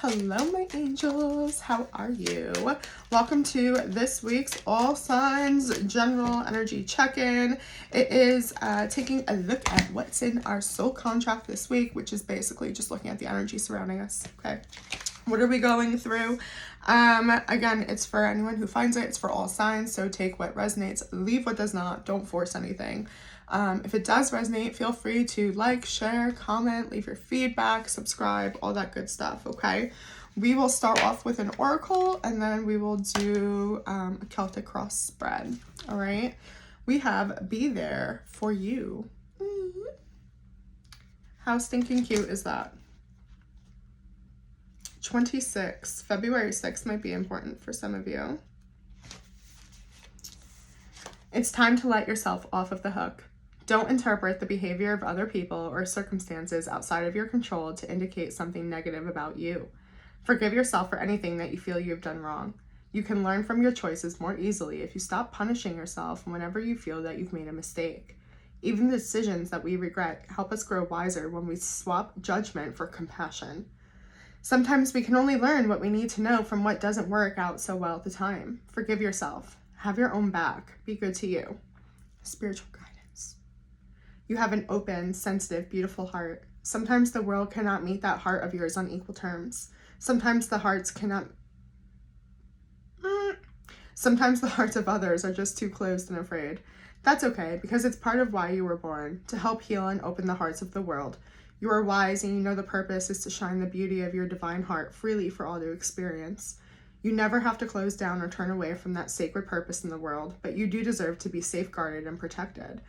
Hello, my angels. How are you? Welcome to this week's All Signs General Energy Check-in. It is taking a look at what's in our soul contract this week, which is basically just looking at the energy surrounding us. Okay, what are we going through? Again, it's for anyone who finds it. It's for all signs, so take what resonates, leave what does not. Don't force anything. If it does resonate, feel free to like, share, comment, leave your feedback, subscribe, all that good stuff, okay? We will start off with an oracle, and then we will do a Celtic cross spread, all right? We have Be There For You. How stinking cute is that? 26, February 6th might be important for some of you. It's time to let yourself off of the hook. Don't interpret the behavior of other people or circumstances outside of your control to indicate something negative about you. Forgive yourself for anything that you feel you have done wrong. You can learn from your choices more easily if you stop punishing yourself whenever you feel that you've made a mistake. Even the decisions that we regret help us grow wiser when we swap judgment for compassion. Sometimes we can only learn what we need to know from what doesn't work out so well at the time. Forgive yourself. Have your own back. Be good to you. Spiritual guidance. You have an open, sensitive, beautiful heart. Sometimes the world cannot meet that heart of yours on equal terms. Sometimes the hearts of others are just too closed and afraid. That's okay, because it's part of why you were born, to help heal and open the hearts of the world. You are wise and you know the purpose is to shine the beauty of your divine heart freely for all to experience. You never have to close down or turn away from that sacred purpose in the world, but you do deserve to be safeguarded and protected.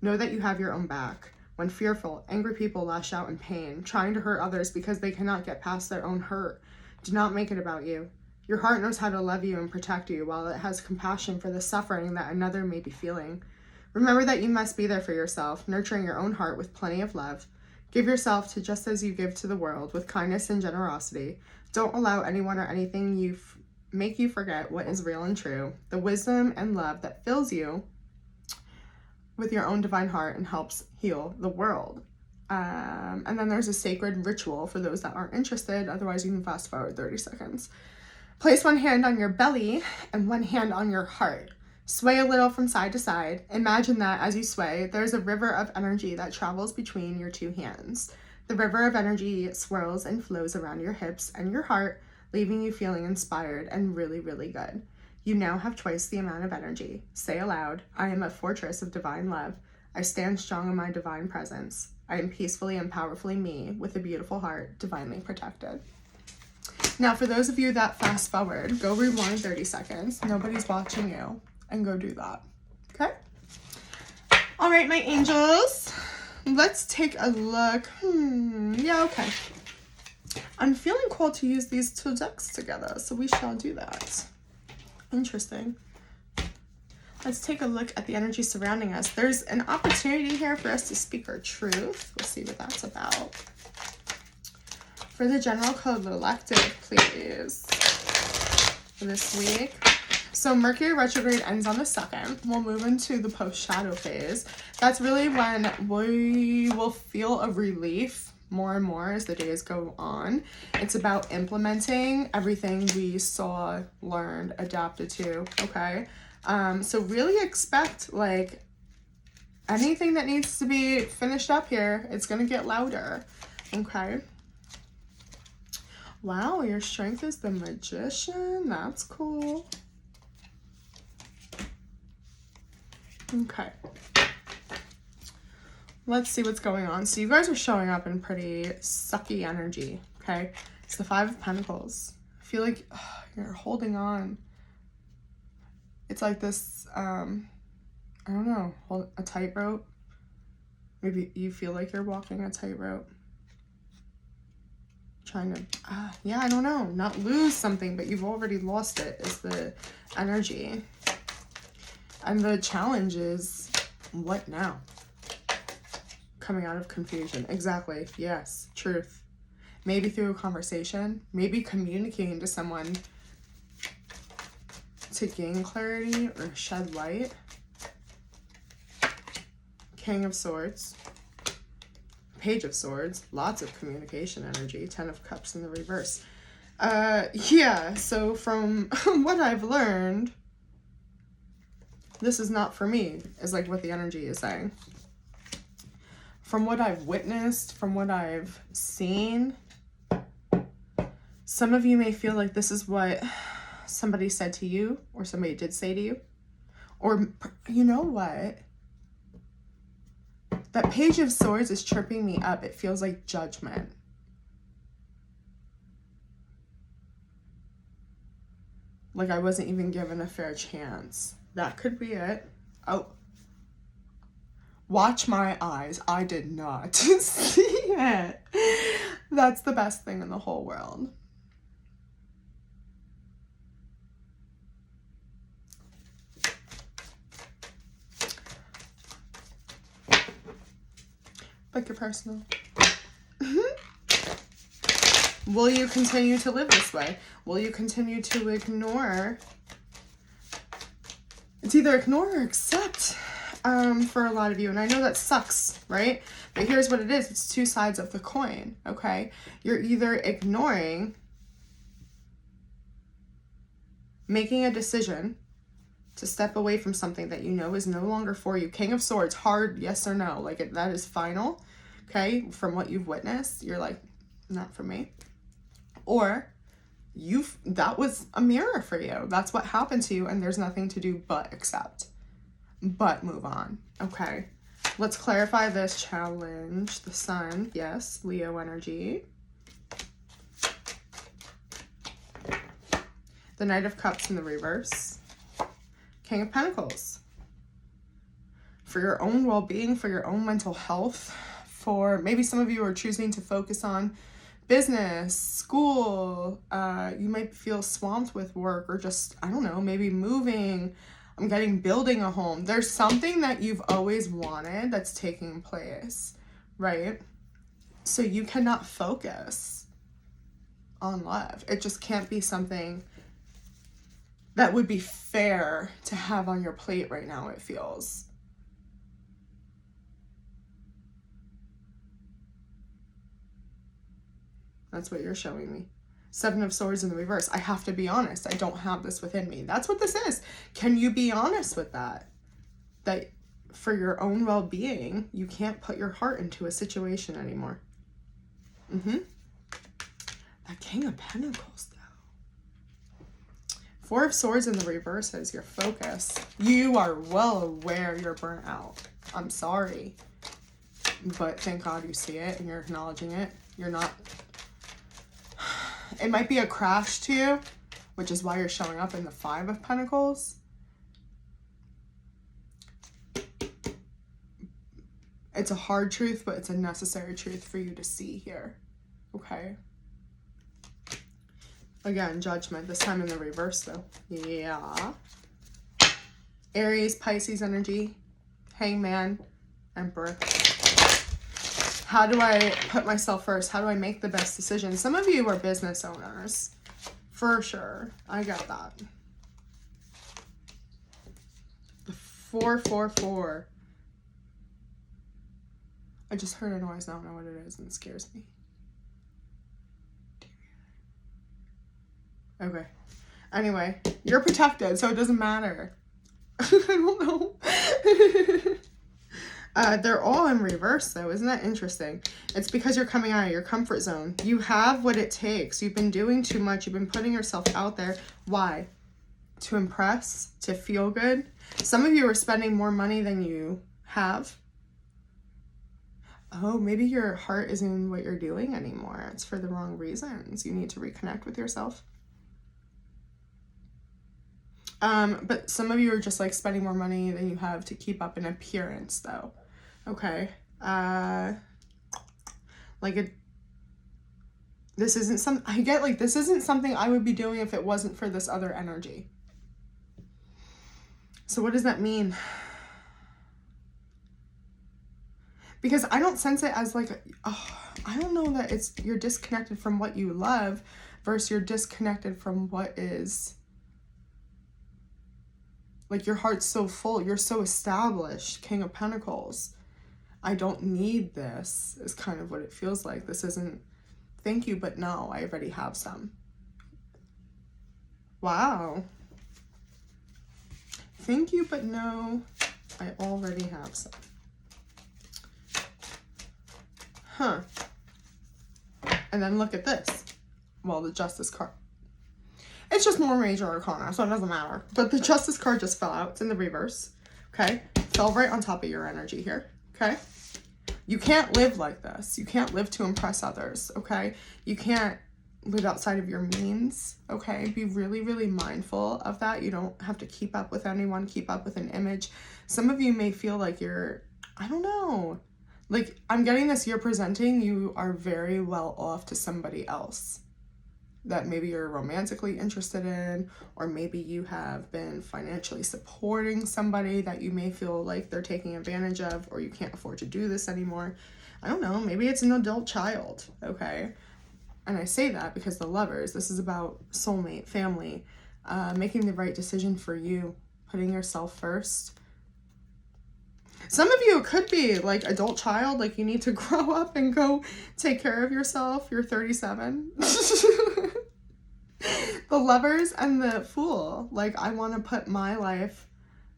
Know that you have your own back. When fearful, angry people lash out in pain, trying to hurt others because they cannot get past their own hurt. Do not make it about you. Your heart knows how to love you and protect you while it has compassion for the suffering that another may be feeling. Remember that you must be there for yourself, nurturing your own heart with plenty of love. Give yourself to just as you give to the world with kindness and generosity. Don't allow anyone or anything make you forget what is real and true, the wisdom and love that fills you with your own divine heart and helps heal the world. And then there's a sacred ritual for those that aren't interested. Otherwise, you can fast forward 30 seconds. Place one hand on your belly and one hand on your heart. Sway a little from side to side. Imagine that as you sway, there's a river of energy that travels between your two hands. The river of energy swirls and flows around your hips and your heart, leaving you feeling inspired and really, really good. You now have twice the amount of energy. Say aloud, I am a fortress of divine love. I stand strong in my divine presence. I am peacefully and powerfully me with a beautiful heart, divinely protected. Now, for those of you that fast forward, go rewind 30 seconds. Nobody's watching you. And go do that. Okay? All right, my angels. Let's take a look. Yeah, okay. I'm feeling called to use these two decks together, so we shall do that. Interesting. Let's take a look at the energy surrounding us. There's an opportunity here for us to speak our truth. We'll see what that's about. For the general collective, please, for this week. So Mercury retrograde ends on the 2nd. We'll move into the post-shadow phase. That's really when we will feel a relief more and more as the days go on. It's about implementing everything we saw, learned, adapted to, okay? So really expect, like, anything that needs to be finished up here, it's gonna get louder, okay? Wow, your strength is the Magician. That's cool. Okay. Let's see what's going on. So you guys are showing up in pretty sucky energy, okay? It's the 5 of Pentacles. I feel like you're holding on. It's like this, I don't know, hold a tightrope. Maybe you feel like you're walking a tightrope. Trying to, yeah, I don't know, not lose something, but you've already lost it is the energy. And the challenge is, what now? Coming out of confusion. Exactly. Yes. Truth. Maybe through a conversation. Maybe communicating to someone to gain clarity or shed light. King of Swords. Page of Swords. Lots of communication energy. 10 of Cups in the reverse. Yeah, so from what I've learned, this is not for me, is like what the energy is saying. From what I've witnessed, from what I've seen, some of you may feel like this is what somebody said to you, or somebody did say to you. Or, you know what? That Page of Swords is tripping me up. It feels like judgment. Like I wasn't even given a fair chance. That could be it. Oh. Watch my eyes. I did not see it. That's the best thing in the whole world. Like your personal. Will you continue to live this way? Will you continue to ignore? It's either ignore or accept for a lot of you. And I know that sucks, right? But here's what it is. It's two sides of the coin, okay? You're either ignoring, making a decision to step away from something that you know is no longer for you. King of Swords, hard yes or no. Like that is final, okay? From what you've witnessed, you're like, not for me. Or that was a mirror for you. That's what happened to you, and there's nothing to do but accept. But move on. Okay. Let's clarify this challenge. The Sun, yes, Leo energy. The Knight of Cups in the reverse. King of Pentacles. For your own well-being, for your own mental health, for maybe some of you are choosing to focus on business, school, you might feel swamped with work, or just, I don't know, maybe moving, building a home. There's something that you've always wanted that's taking place, right? So you cannot focus on love. It just can't be something that would be fair to have on your plate right now, it feels. That's what you're showing me. Seven of Swords in the reverse. I have to be honest. I don't have this within me. That's what this is. Can you be honest with that? That for your own well-being, you can't put your heart into a situation anymore. That King of Pentacles, though. Four of Swords in the reverse is your focus. You are well aware you're burnt out. I'm sorry. But thank God you see it and you're acknowledging it. You're not... It might be a crash to you, which is why you're showing up in the Five of Pentacles. It's a hard truth, but it's a necessary truth for you to see here. Okay? Again, Judgment, this time in the reverse, though. Yeah. Aries, Pisces energy, Hangman, Emperor. How do I put myself first? How do I make the best decision? Some of you are business owners, for sure. I got that. The 444. I just heard a noise. I don't know what it is, and it scares me. Okay. Anyway, you're protected, so it doesn't matter. I don't know. They're all in reverse, though. Isn't that interesting? It's because you're coming out of your comfort zone. You have what it takes. You've been doing too much. You've been putting yourself out there. Why? To impress? To feel good? Some of you are spending more money than you have. Oh, maybe your heart isn't in what you're doing anymore. It's for the wrong reasons. You need to reconnect with yourself. But some of you are just like spending more money than you have to keep up an appearance, though. Okay. This isn't this isn't something I would be doing if it wasn't for this other energy. So what does that mean? Because I don't sense it as like, I don't know that you're disconnected from what you love versus you're disconnected from what is, like your heart's so full, you're so established, King of Pentacles. I don't need this is kind of what it feels like. This isn't, thank you, but no, I already have some. Wow. Thank you, but no. I already have some. Huh. And then look at this. Well, the Justice card. It's just more major arcana, so it doesn't matter. But the Justice card just fell out. It's in the reverse. Okay? Fell right on top of your energy here. Okay? You can't live like this. You can't live to impress others. Okay? You can't live outside of your means. Okay? Be really, really mindful of that. You don't have to keep up with anyone, keep up with an image. Some of you may feel like you're, I don't know. Like, I'm getting this, you're presenting you are very well off to somebody else that maybe you're romantically interested in, or maybe you have been financially supporting somebody that you may feel like they're taking advantage of, or you can't afford to do this anymore. I don't know, maybe it's an adult child, okay? And I say that because the Lovers, this is about soulmate, family, making the right decision for you, putting yourself first. Some of you, it could be like adult child, like you need to grow up and go take care of yourself. You're 37. The Lovers and the Fool, like I want to put my life,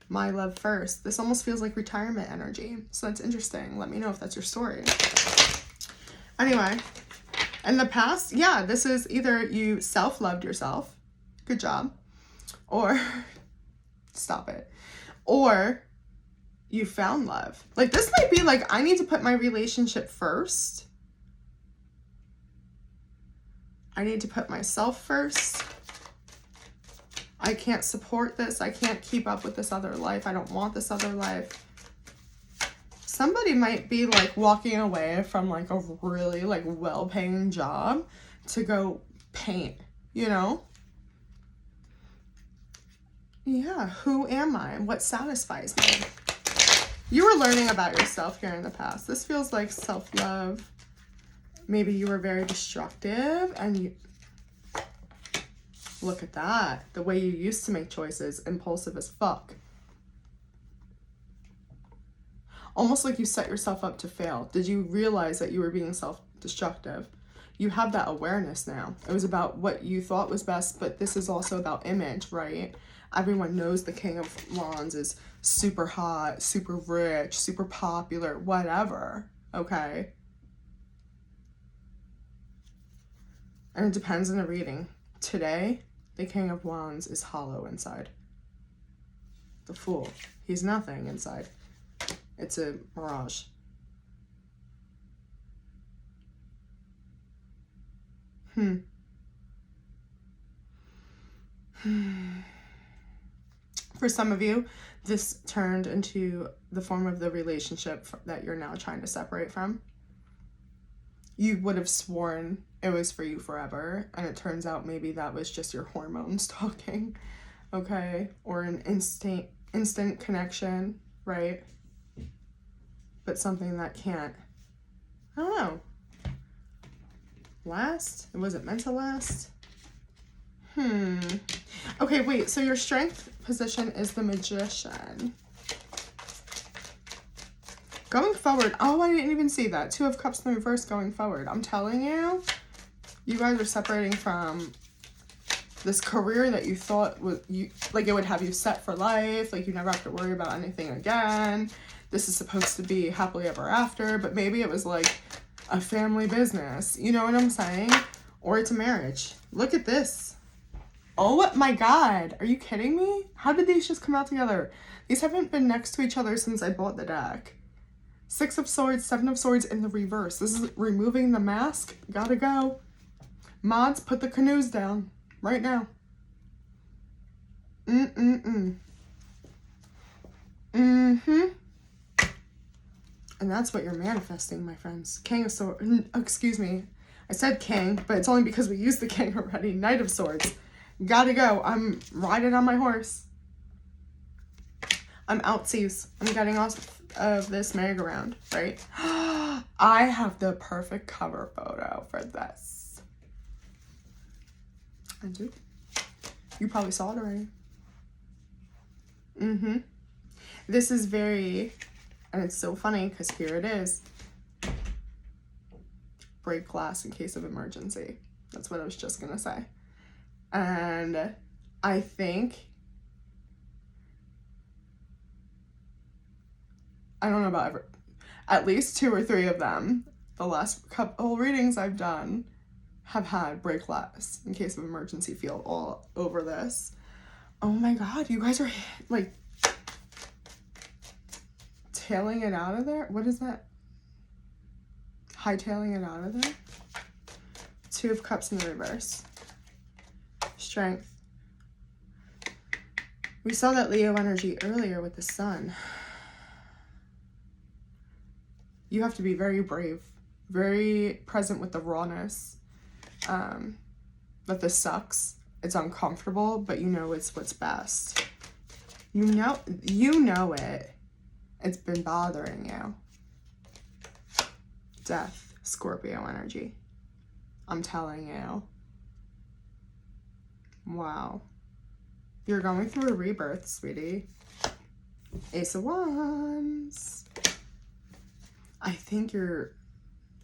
my love first. This almost feels like retirement energy. So that's interesting. Let me know if that's your story. Anyway, in the past, yeah, this is either you self-loved yourself. Good job. Or, stop it. Or you found love. Like this might be like, I need to put my relationship first. I need to put myself first. I can't support this. I can't keep up with this other life. I don't want this other life. Somebody might be like walking away from like a really like well-paying job to go paint, you know? Yeah, who am I? What satisfies me? You were learning about yourself here in the past. This feels like self-love. Maybe you were very destructive and you... Look at that. The way you used to make choices, impulsive as fuck. Almost like you set yourself up to fail. Did you realize that you were being self-destructive? You have that awareness now. It was about what you thought was best, but this is also about image, right? Everyone knows the King of Wands is super hot, super rich, super popular, whatever, okay? And it depends on the reading. Today, the King of Wands is hollow inside. The Fool, he's nothing inside. It's a mirage. For some of you, this turned into the form of the relationship that you're now trying to separate from. You would have sworn it was for you forever, and it turns out maybe that was just your hormones talking, okay? Or an instant connection, right? But something that can't, I don't know, last? It wasn't meant to last? Okay, wait, so your strength position is the Magician. Going forward, oh, I didn't even see that. Two of Cups in the reverse going forward. I'm telling you, you guys are separating from this career that you thought was, like it would have you set for life, like you never have to worry about anything again. This is supposed to be happily ever after, but maybe it was like a family business. You know what I'm saying? Or it's a marriage. Look at this. Oh my God. Are you kidding me? How did these just come out together? These haven't been next to each other since I bought the deck. 6 of Swords, 7 of Swords in the reverse. This is removing the mask. Gotta go. Mods, put the canoes down right now. And that's what you're manifesting, my friends. King of Swords. Excuse me. I said king, but it's only because we used the king already. Knight of Swords. Gotta go. I'm riding on my horse. I'm outsies. I'm getting off of this merry-go-round, right? I have the perfect cover photo for this. I do. You probably saw it already. This is very, and it's so funny because here it is. Break glass in case of emergency. That's what I was just gonna say. And I think, I don't know about at least 2 or 3 of them, the last couple readings I've done, have had break glass in case of emergency field all over this. Oh my god, you guys are like tailing it out of there? What is that? Hightailing it out of there? 2 of Cups in the reverse. Strength. We saw that Leo energy earlier with the sun. You have to be very brave, very present with the rawness. That this sucks. It's uncomfortable, but you know it's what's best. You know it. It's been bothering you. Death, Scorpio energy. I'm telling you. Wow. You're going through a rebirth, sweetie. Ace of Wands. I think the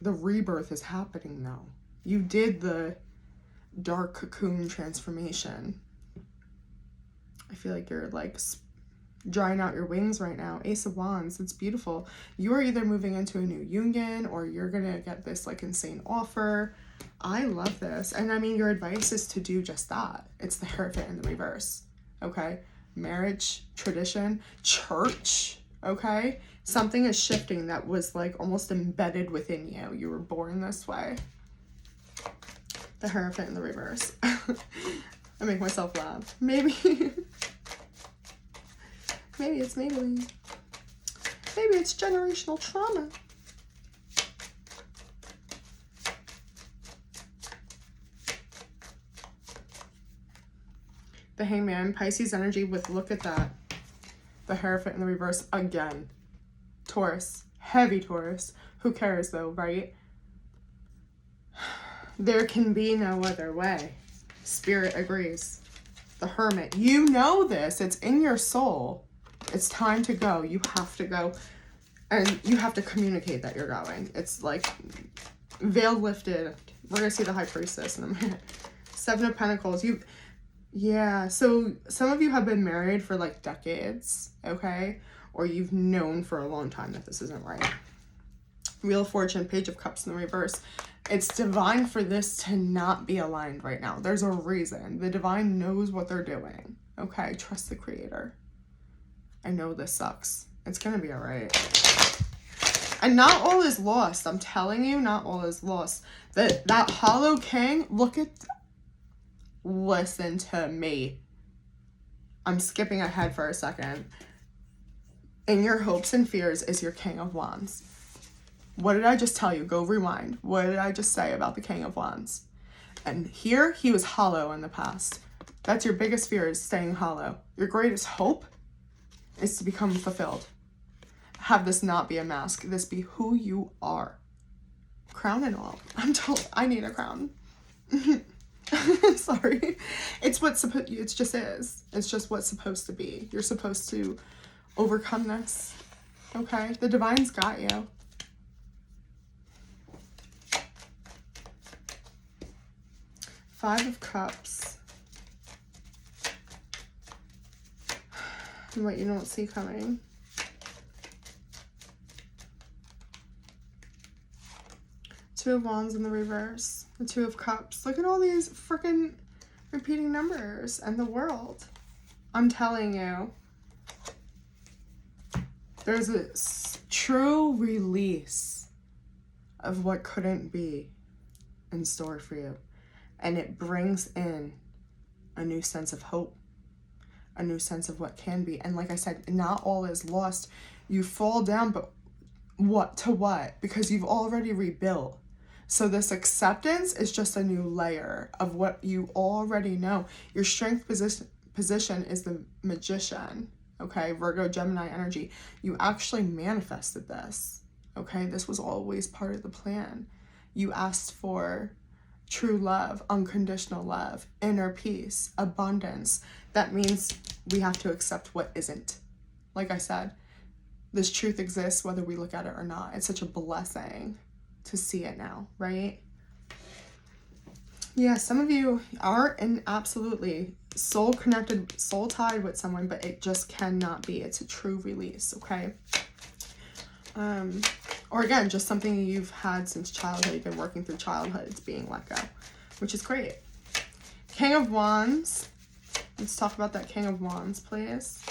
rebirth is happening though. You did the dark cocoon transformation. I feel like you're like drying out your wings right now. Ace of Wands, it's beautiful. You're either moving into a new union or you're gonna get this like insane offer. I love this. And I mean, your advice is to do just that. It's the Hierophant in the reverse, okay? Marriage, tradition, church, okay? Something is shifting that was like almost embedded within you. You were born this way. The Hierophant in the reverse. I make myself laugh. Maybe. Maybe it's Maybelline. Maybe it's generational trauma. The Hangman, Pisces energy with, look at that. The Hierophant in the reverse again. Taurus, heavy Taurus. Who cares though, right? There can be no other way. Spirit agrees. The Hermit, you know this. It's in your soul. It's time to go. You have to go. And you have to communicate that you're going. It's like veil lifted. We're going to see the High Priestess in a minute. 7 of Pentacles. Yeah, so some of you have been married for like decades, okay? Or you've known for a long time that this isn't right. Wheel of Fortune, Page of Cups in the reverse. It's divine for this to not be aligned right now. There's a reason. The divine knows what they're doing, okay? Trust the creator. I know this sucks. It's gonna be all right. And not all is lost. I'm telling you, not all is lost. That Hollow King, listen to me. I'm skipping ahead for a second. In your hopes and fears is your King of Wands. What did I just tell you? Go rewind. What did I just say about the King of Wands? And here, he was hollow in the past. That's your biggest fear, is staying hollow. Your greatest hope is to become fulfilled. Have this not be a mask. This be who you are. Crown and all. I'm told I need a crown. Sorry. It's just is. It's just what's supposed to be. You're supposed to overcome this. Okay? The divine's got you. Five of Cups. What you don't see coming. Two of Wands in the reverse. The Two of Cups. Look at all these freaking repeating numbers and the world. I'm telling you. There's a true release of what couldn't be in store for you. And it brings in a new sense of hope, a new sense of what can be. And like I said, not all is lost. You fall down, but what to what? Because you've already rebuilt. So this acceptance is just a new layer of what you already know. Your strength position is the Magician, okay? Virgo, Gemini energy. You actually manifested this, okay? This was always part of the plan. You asked for true love, unconditional love, inner peace, abundance. That means we have to accept what isn't. Like I said, this truth exists whether we look at it or not. It's such a blessing to see it now, right? Yeah, some of you are in absolutely soul connected, soul tied with someone, but it just cannot be. It's a true release, okay? Or again, just something you've had since childhood. You've been working through childhood. It's being let go, which is great. King of Wands. Let's talk about that King of Wands, please.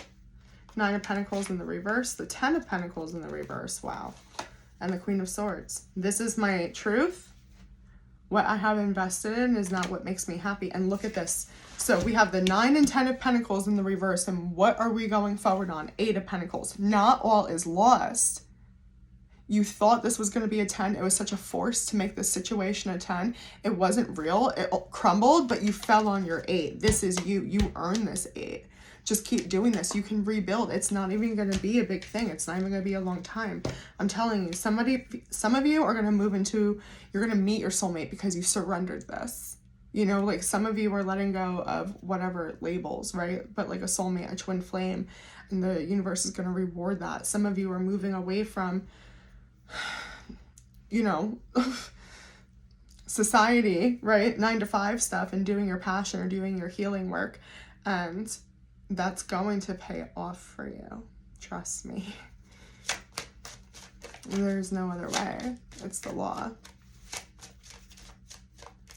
Nine of Pentacles in the reverse. The Ten of Pentacles in the reverse. Wow. And the Queen of Swords. This is my truth. What I have invested in is not what makes me happy. And look at this. So we have the 9 and 10 of Pentacles in the reverse. And what are we going forward on? 8 of Pentacles. Not all is lost. You thought this was going to be a 10. It was such a force to make this situation a 10. It wasn't real. It crumbled, but you fell on your 8. This is you. You earned this 8. Just keep doing this. You can rebuild. It's not even going to be a big thing. It's not even going to be a long time. I'm telling you, some of you are going to move into, you're going to meet your soulmate because you surrendered this. You know, like some of you are letting go of whatever labels, right? But like a soulmate, a twin flame, and the universe is going to reward that. Some of you are moving away from, you know, society, right? 9 to 5 stuff and doing your passion or doing your healing work. And that's going to pay off for you. Trust me. There's no other way. It's the law.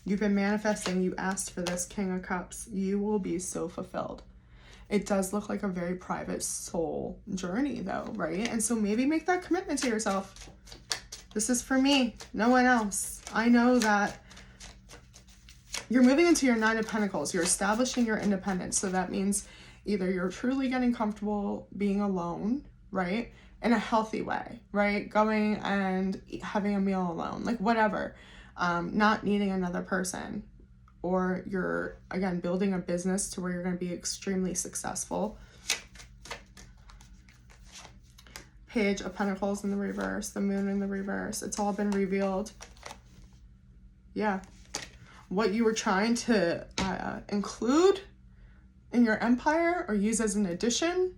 You've been manifesting. You asked for this, King of Cups. You will be so fulfilled. It does look like a very private soul journey though, right? And so maybe make that commitment to yourself. This is for me, no one else. I know that you're moving into your 9 of Pentacles. You're establishing your independence. So that means either you're truly getting comfortable being alone, right? In a healthy way, right? Going and having a meal alone, like whatever. Not needing another person. Or you're, again, building a business to where you're going to be extremely successful. Page of Pentacles in the reverse, the Moon in the reverse. It's all been revealed. Yeah. What you were trying to include in your empire or use as an addition,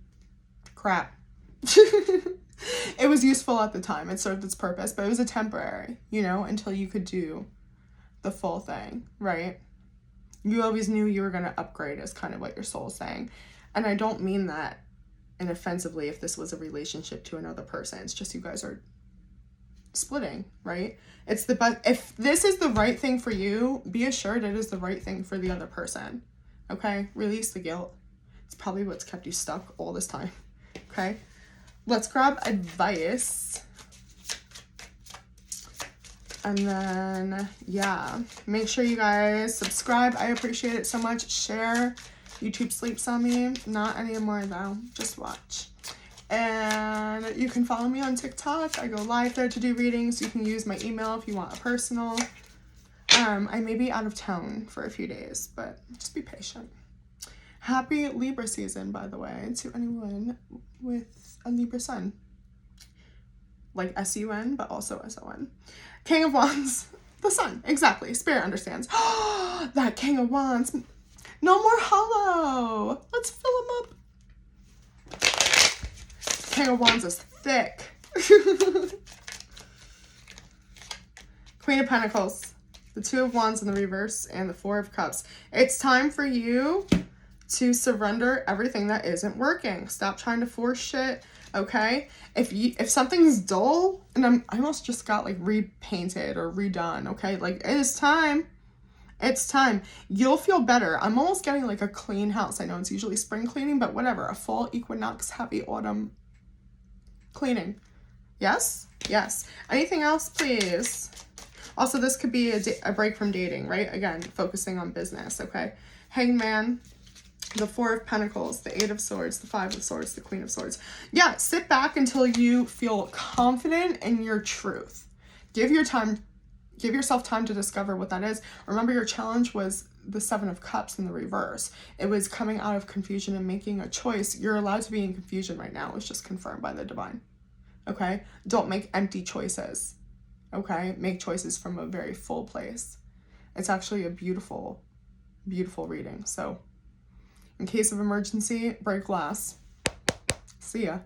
crap. It was useful at the time. It served its purpose, but it was a temporary, you know, until you could do the full thing, right? You always knew you were going to upgrade is kind of what your soul's saying. And I don't mean that inoffensively if this was a relationship to another person. It's just you guys are splitting, right? It's the best. If this is the right thing for you, be assured it is the right thing for the other person. Okay? Release the guilt. It's probably what's kept you stuck all this time. Okay? Let's grab advice. And then, yeah, make sure you guys subscribe. I appreciate it so much. Share. YouTube sleeps on me. Not anymore, though. Just watch. And you can follow me on TikTok. I go live there to do readings. You can use my email if you want a personal. I may be out of town for a few days, but just be patient. Happy Libra season, by the way, to anyone with a Libra sun. Like S-U-N, but also S-O-N. King of Wands. The sun. Exactly. Spirit understands. That King of Wands. No more hollow. Let's fill him up. King of Wands is thick. Queen of Pentacles. The 2 of Wands in the reverse and the 4 of Cups. It's time for you to surrender everything that isn't working. Stop trying to force shit. Okay, if something's dull, and I almost just got like repainted or redone, okay, like it is time. It's time. You'll feel better. I'm almost getting like a clean house. I know it's usually spring cleaning, but whatever. A fall equinox, happy autumn cleaning. Yes? Yes. Anything else, please? Also, this could be a break from dating, right? Again, focusing on business, okay? Hangman. The 4 of Pentacles, the 8 of Swords, the 5 of Swords, the Queen of Swords. Yeah, sit back until you feel confident in your truth. Give yourself time to discover what that is. Remember, your challenge was the 7 of Cups in the reverse. It was coming out of confusion and making a choice. You're allowed to be in confusion right now. It's just confirmed by the divine. Okay? Don't make empty choices. Okay? Make choices from a very full place. It's actually a beautiful, beautiful reading. So, in case of emergency, break glass. See ya.